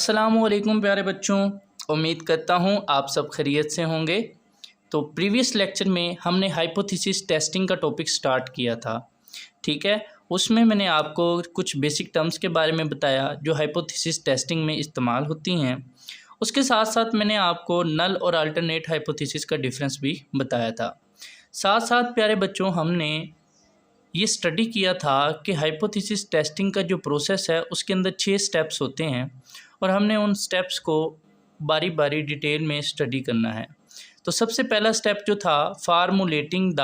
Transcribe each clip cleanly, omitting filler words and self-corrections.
अस्सलामुअलैकुम प्यारे बच्चों, उम्मीद करता हूँ आप सब खैरियत से होंगे। तो प्रीवियस लेक्चर में हमने हाइपोथेसिस टेस्टिंग का टॉपिक स्टार्ट किया था, ठीक है। उसमें मैंने आपको कुछ बेसिक टर्म्स के बारे में बताया जो हाइपोथेसिस टेस्टिंग में इस्तेमाल होती हैं। उसके साथ साथ मैंने आपको नल और अल्टरनेट हाइपोथेसिस का डिफरेंस भी बताया था। साथ साथ प्यारे बच्चों, हमने ये स्टडी किया था कि हाइपोथेसिस टेस्टिंग का जो प्रोसेस है उसके अंदर 6 स्टेप्स होते हैं और हमने उन स्टेप्स को बारी बारी डिटेल में स्टडी करना है। तो सबसे पहला स्टेप जो था, formulating the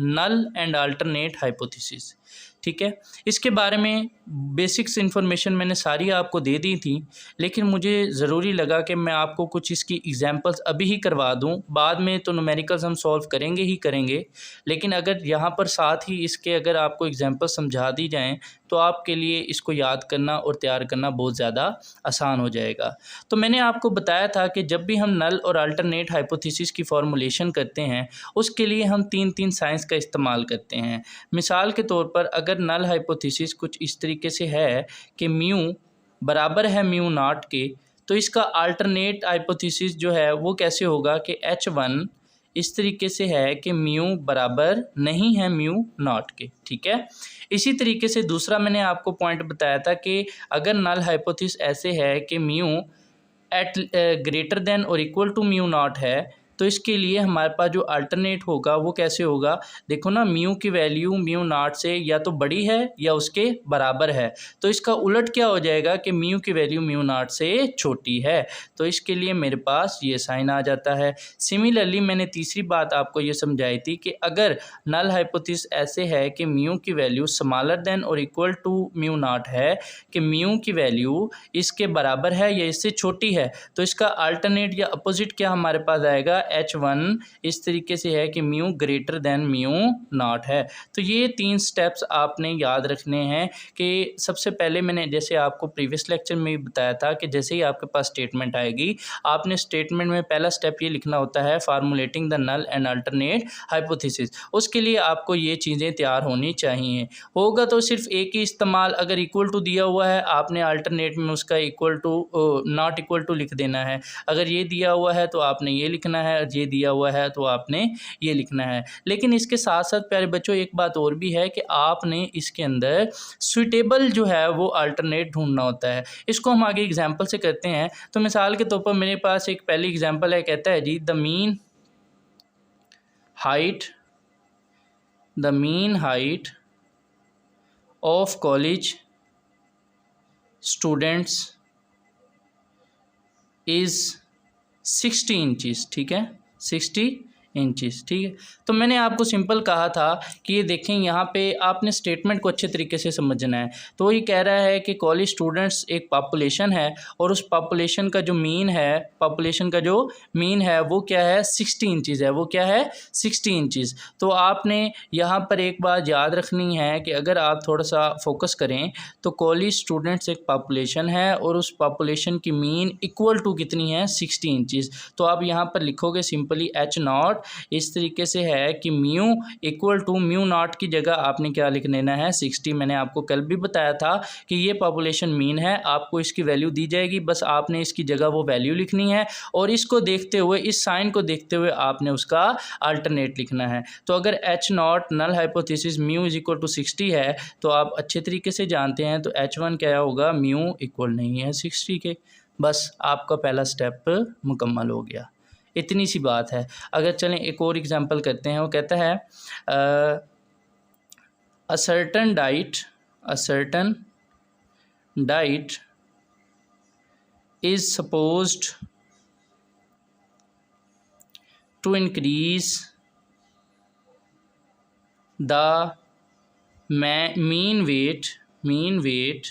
null and alternate hypothesis, ठीक है। इसके बारे में बेसिक्स इन्फॉर्मेशन मैंने सारी आपको दे दी थी, लेकिन मुझे ज़रूरी लगा कि मैं आपको कुछ इसकी एग्जांपल्स अभी ही करवा दूं। बाद में तो न्यूमेरिकल्स हम सॉल्व करेंगे ही करेंगे, लेकिन अगर यहाँ पर साथ ही इसके अगर आपको एग्जांपल समझा दी जाएं तो आपके लिए इसको याद करना और तैयार करना बहुत ज़्यादा आसान हो जाएगा। तो मैंने आपको बताया था कि जब भी हम नल और अल्टरनेट हाइपोथेसिस की फॉर्मुलेशन करते हैं उसके लिए हम तीन साइंस का इस्तेमाल करते हैं। मिसाल के तौर पर अगर नल हाइपोथेसिस कुछ इस तरीके से है कि म्यू बराबर है म्यू नॉट के, तो इसका अल्टरनेट हाइपोथेसिस जो है वो कैसे होगा कि H1 इस तरीके से है कि म्यू बराबर नहीं है म्यू नॉट के, ठीक है। इसी तरीके से दूसरा मैंने आपको पॉइंट बताया था कि अगर नल हाइपोथेसिस ऐसे है कि म्यू एट ग्रेटर देन और इक्वल टू म्यू नॉट है, तो इसके लिए हमारे पास जो अल्टरनेट होगा वो कैसे होगा। देखो ना, म्यू की वैल्यू म्यू नॉट से या तो बड़ी है या उसके बराबर है, तो इसका उलट क्या हो जाएगा कि म्यू की वैल्यू म्यू नॉट से छोटी है, तो इसके लिए मेरे पास ये साइन आ जाता है। सिमिलरली मैंने तीसरी बात आपको ये समझाई थी कि अगर नल हाइपोथेसिस ऐसे है कि म्यू की वैल्यू स्मॉलर देन और इक्वल टू म्यू नॉट है, कि म्यू की वैल्यू इसके बराबर है या इससे छोटी है, तो इसका अल्टरनेट या अपोजिट क्या हमारे पास आएगा, H1 इस तरीके से है कि mu greater then mu naught है। तो ये 3 स्टेप्स आपने याद रखने हैं कि सबसे पहले मैंने जैसे आपको प्रीवियस लेक्चर में भी बताया था कि जैसे ही आपके पास स्टेटमेंट आएगी, आपने स्टेटमेंट में पहला स्टेप ये लिखना होता है, formulating the null and alternate hypothesis. उसके लिए आपको ये चीज़ें तैयार होनी चाहिए। होगा तो सिर्फ एक ही इस्तेमाल, अगर इक्वल टू दिया हुआ है आपने अल्टरनेट में उसका equal to not equal to लिख देना है। अगर ये दिया हुआ है तो आपने ये लिखना है, ये दिया हुआ है तो आपने ये लिखना है। लेकिन इसके साथ साथ प्यारे बच्चों एक बात और भी है कि आपने इसके अंदर सुइटेबल जो है वो अल्टरनेट ढूंढना होता है। इसको हम आगे एग्जांपल से करते हैं। तो मिसाल के तौर पर मेरे पास एक पहली एग्जांपल है, कहता है जी the mean height of college students is 60 inches, ठीक है, 60 इंचज़, ठीक है। तो मैंने आपको सिंपल कहा था कि ये देखें, यहाँ पे आपने स्टेटमेंट को अच्छे तरीके से समझना है। तो ये कह रहा है कि कॉलेज स्टूडेंट्स एक पॉपुलेशन है और उस पॉपुलेशन का जो मीन है वो क्या है, 60 इंचज़ है। वो क्या है, 60 इंचज़। तो आपने यहाँ पर एक बात याद रखनी है कि अगर आप थोड़ा सा फोकस करें तो कॉलेज स्टूडेंट्स एक पॉपुलेशन है और उस पॉपुलेशन की मीन इक्वल टू कितनी है, 60 इंचज़। तो आप यहाँ पर लिखोगे सिंपली H0 इस तरीके से है कि mu equal to mu naught की जगह आपने क्या लिख लेना है, 60। मैंने आपको कल भी बताया था कि ये पॉपुलेशन मीन है, आपको इसकी वैल्यू दी जाएगी, बस आपने इसकी जगह वो वैल्यू लिखनी है और इसको देखते हुए, इस साइन को देखते हुए आपने उसका अल्टरनेट लिखना है। तो अगर H0 null hypothesis mu is equal to 60 है तो आप अच्छे तरीके से जानते हैं, तो H1 क्या होगा, म्यू इक्वल नहीं है 60 के। बस आपका पहला स्टेप मुकम्मल हो गया। इतनी सी बात है। अगर चलें एक और एग्जांपल करते हैं। वो कहता है a certain diet is supposed to increase the mean weight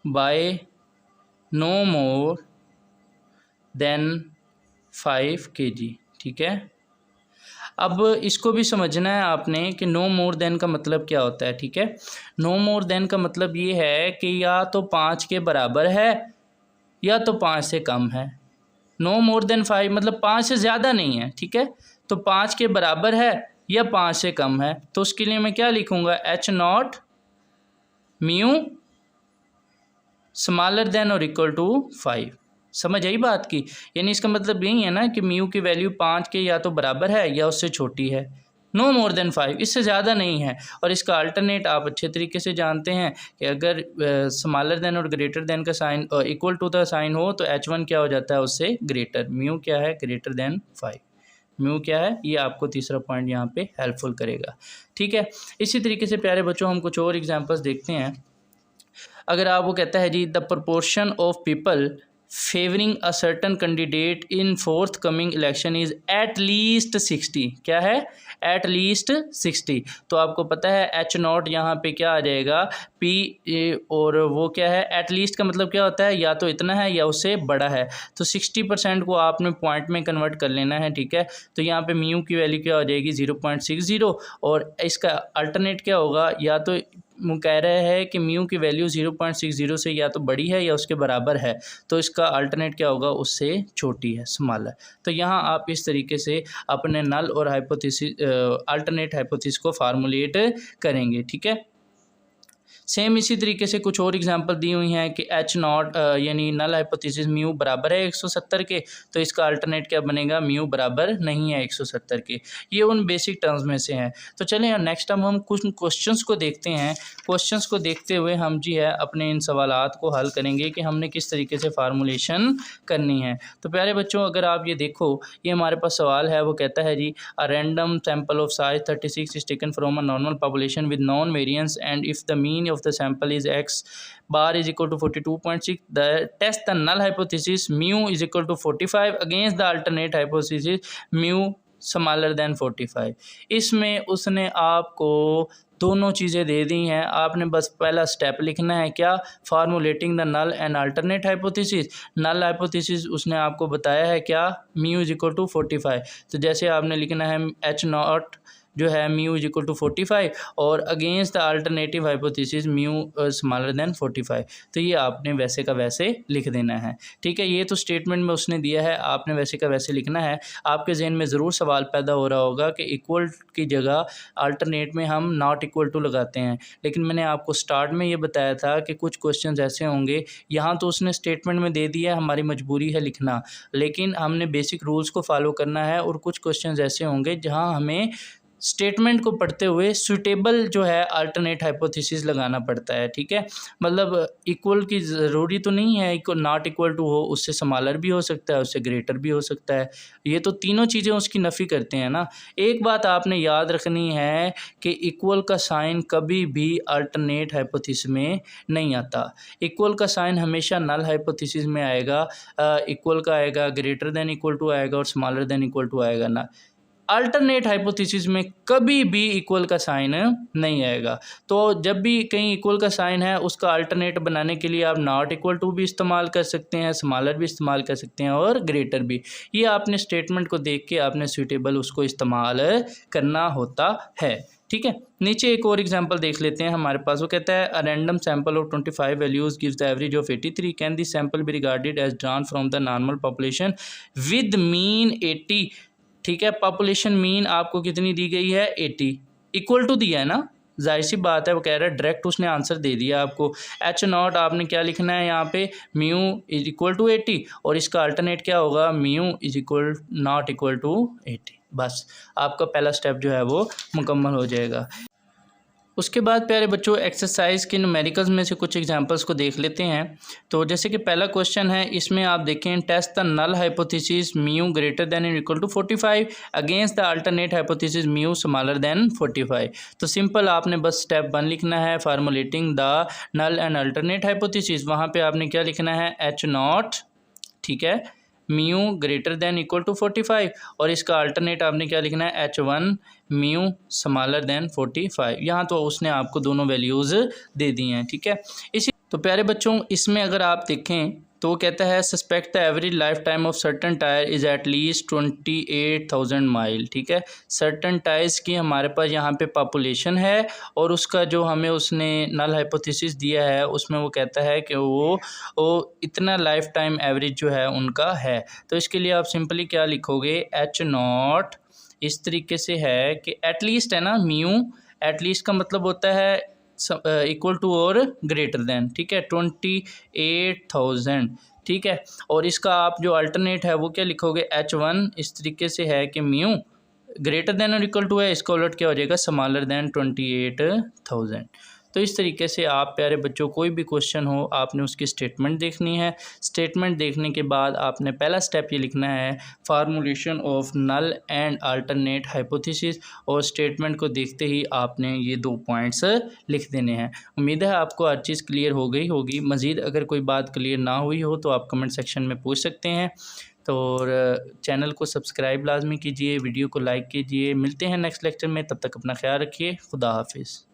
by no more than 5 kg, ठीक है। अब इसको भी समझना है आपने कि नो मोर देन का मतलब क्या होता है, ठीक है। नो मोर देन का मतलब ये है कि या तो 5 के बराबर है या तो 5 से कम है। नो मोर देन 5 मतलब 5 से ज़्यादा नहीं है, ठीक है। तो 5 के बराबर है या 5 से कम है, तो उसके लिए मैं क्या लिखूँगा, H0 म्यू स्मॉलर देन और इक्वल टू 5। समझ आई बात की? यानी इसका मतलब यही है ना कि म्यू की वैल्यू 5 के या तो बराबर है या उससे छोटी है, नो मोर देन 5, इससे ज़्यादा नहीं है। और इसका अल्टरनेट आप अच्छे तरीके से जानते हैं कि अगर स्मॉलर देन और ग्रेटर देन का साइन इक्वल टू का साइन हो तो H1 क्या हो जाता है उससे ग्रेटर, म्यू क्या है ग्रेटर देन 5, म्यू क्या है, ये आपको तीसरा पॉइंट यहाँ पे हेल्पफुल करेगा। ठीक है, इसी तरीके से प्यारे बच्चों हम कुछ और एग्जांपल्स देखते हैं। अगर आप वो कहता है जी the proportion of people favouring a certain candidate in forthcoming election is at least 60, क्या है एट लीस्ट 60। तो आपको पता है H0 यहाँ पे क्या आ जाएगा P, और वो क्या है एट लीस्ट का मतलब क्या होता है, या तो इतना है या उससे बड़ा है। तो 60% को आपने पॉइंट में कन्वर्ट कर लेना है। ठीक है, तो यहाँ पे म्यू की वैल्यू क्या हो जाएगी 0.60, और इसका अल्टरनेट क्या होगा, या तो कह रहा है कि म्यू की वैल्यू 0.60 से या तो बड़ी है या उसके बराबर है, तो इसका अल्टरनेट क्या होगा उससे छोटी है, स्मॉलर। तो यहाँ आप इस तरीके से अपने नल और हाइपोथेसिस अल्टरनेट हाइपोथेसिस को फार्मूलेट करेंगे। ठीक है, सेम इसी तरीके से कुछ और एग्जांपल दी हुई हैं कि H0 यानी नल हाइपोथेसिस म्यू बराबर है 170 के, तो इसका अल्टरनेट क्या बनेगा, म्यू बराबर नहीं है 170 के। ये उन बेसिक टर्म्स में से हैं। तो चलें नेक्स्ट टाइम हम कुछ क्वेश्चंस को देखते हैं। क्वेश्चंस को देखते हुए हम जी है अपने इन सवालात को हल करेंगे कि हमने किस तरीके से फार्मूलेशन करनी है। तो प्यारे बच्चों अगर आप ये देखो, ये हमारे पास सवाल है, वो कहता है जी a random sample of size 36 is taken from a normal population with known variance and if the mean of the sample is x bar is equal to 42.6, the test the null hypothesis mu is equal to 45 against the alternate hypothesis mu smaller than 45। इसमें उसने आपको दोनों चीज़ें दे दी हैं, आपने बस पहला step लिखना है क्या, formulating the null and alternate hypothesis. Null hypothesis उसने आपको बताया है क्या, म्यू इज इक्वल टू 45। तो जैसे आपने लिखना है H0 जो है म्यू इज इक्वल टू 45 और against the alternative hypothesis mu smaller than 45। तो ये आपने वैसे का वैसे लिख देना है। ठीक है, ये तो स्टेटमेंट में उसने दिया है, आपने वैसे का वैसे लिखना है। आपके जहन में ज़रूर सवाल पैदा हो रहा होगा कि इक्वल की जगह अल्टरनेट में हम नॉट इक्वल टू लगाते हैं, लेकिन मैंने आपको स्टार्ट में ये बताया था कि कुछ क्वेश्चन ऐसे होंगे, यहाँ तो उसने स्टेटमेंट में दे दिया है, हमारी मजबूरी है लिखना, लेकिन हमने बेसिक रूल्स को फॉलो करना है। और कुछ क्वेश्चन ऐसे होंगे जहाँ हमें स्टेटमेंट को पढ़ते हुए सूटेबल जो है अल्टरनेट हाइपोथेसिस लगाना पड़ता है। ठीक है, मतलब इक्वल की ज़रूरी तो नहीं है इक्वल नॉट इक्वल टू हो, उससे स्मॉलर भी हो सकता है, उससे ग्रेटर भी हो सकता है। ये तो तीनों चीज़ें उसकी नफ़ी करते हैं ना। एक बात आपने याद रखनी है कि इक्वल का साइन कभी भी अल्टरनेट हाइपोथेसिस में नहीं आता। इक्वल का साइन हमेशा नल हाइपोथेसिस में आएगा, इक्वल का आएगा, ग्रेटर देन इक्वल टू आएगा और स्मॉलर देन इक्वल टू आएगा ना। अल्टरनेट हाइपोथेसिस में कभी भी इक्वल का साइन नहीं आएगा। तो जब भी कहीं इक्वल का साइन है, उसका अल्टरनेट बनाने के लिए आप नॉट इक्वल टू भी इस्तेमाल कर सकते हैं, स्मॉलर भी इस्तेमाल कर सकते हैं और ग्रेटर भी। ये आपने स्टेटमेंट को देख के आपने सूटेबल उसको इस्तेमाल करना होता है। ठीक है, नीचे एक और एग्जांपल देख लेते हैं हमारे पास। वो कहता है a random sample of 25 values gives the average of 83, can this sample be regarded as drawn from the normal population with mean 80। ठीक है, पॉपुलेशन मीन आपको कितनी दी गई है 80, इक्वल टू दिया है ना, जाहिर सी बात है, वो कह रहा है डायरेक्ट उसने आंसर दे दिया आपको। H0 आपने क्या लिखना है यहाँ पे, म्यू इज इक्वल टू 80 और इसका अल्टरनेट क्या होगा, mu is equal not equal to 80। बस आपका पहला स्टेप जो है वो मुकम्मल हो जाएगा। उसके बाद प्यारे बच्चों एक्सरसाइज के न्यूमेरिकल्स में से कुछ एग्जांपल्स को देख लेते हैं। तो जैसे कि पहला क्वेश्चन है, इसमें आप देखें test the null hypothesis mu greater than और equal to 45 against the alternate hypothesis mu smaller than 45। तो सिंपल आपने बस स्टेप 1 लिखना है, formulating the null and alternate hypothesis. वहाँ पर आपने क्या लिखना है H0, ठीक है, mu greater than equal to 45 और इसका अल्टरनेट आपने क्या लिखना है H1 म्यू स्मॉलर देन 45। यहाँ तो उसने आपको दोनों वैल्यूज़ दे दी हैं। ठीक है, इसी तो प्यारे बच्चों इसमें अगर आप देखें तो वो कहता है suspect the average life time of certain tyre is at least 28,000 mile. ठीक है, सर्टन टायर्स की हमारे पास यहाँ पे पॉपुलेशन है और उसका जो हमें उसने नल हाइपोथेसिस दिया है उसमें वो कहता है कि वो इतना लाइफ टाइम एवरेज जो है उनका है। तो इसके लिए आप सिंपली क्या लिखोगे, H0 इस तरीके से है कि एटलीस्ट है ना, म्यू एटलीस्ट का मतलब होता है इक्वल टू और ग्रेटर दैन, ठीक है, 28,000, ठीक है। और इसका आप जो अल्टरनेट है वो क्या लिखोगे, H1 इस तरीके से है कि म्यू ग्रेटर दैन और इक्वल टू है, इसका उलट क्या हो जाएगा, स्मॉलर दैन 28,000। तो इस तरीके से आप प्यारे बच्चों कोई भी क्वेश्चन हो आपने उसकी स्टेटमेंट देखनी है। स्टेटमेंट देखने के बाद आपने पहला स्टेप ये लिखना है, formulation of null and alternate hypothesis, और स्टेटमेंट को देखते ही आपने ये 2 पॉइंट्स लिख देने हैं। उम्मीद है आपको हर चीज़ क्लियर हो गई होगी। मज़ीद अगर कोई बात क्लियर ना हुई हो तो आप कमेंट सेक्शन में पूछ सकते हैं। तो और चैनल को सब्सक्राइब लाजमी कीजिए, वीडियो को लाइक कीजिए। मिलते हैं नेक्स्ट लेक्चर में, तब तक अपना ख्याल रखिए। खुदा हाफिज़।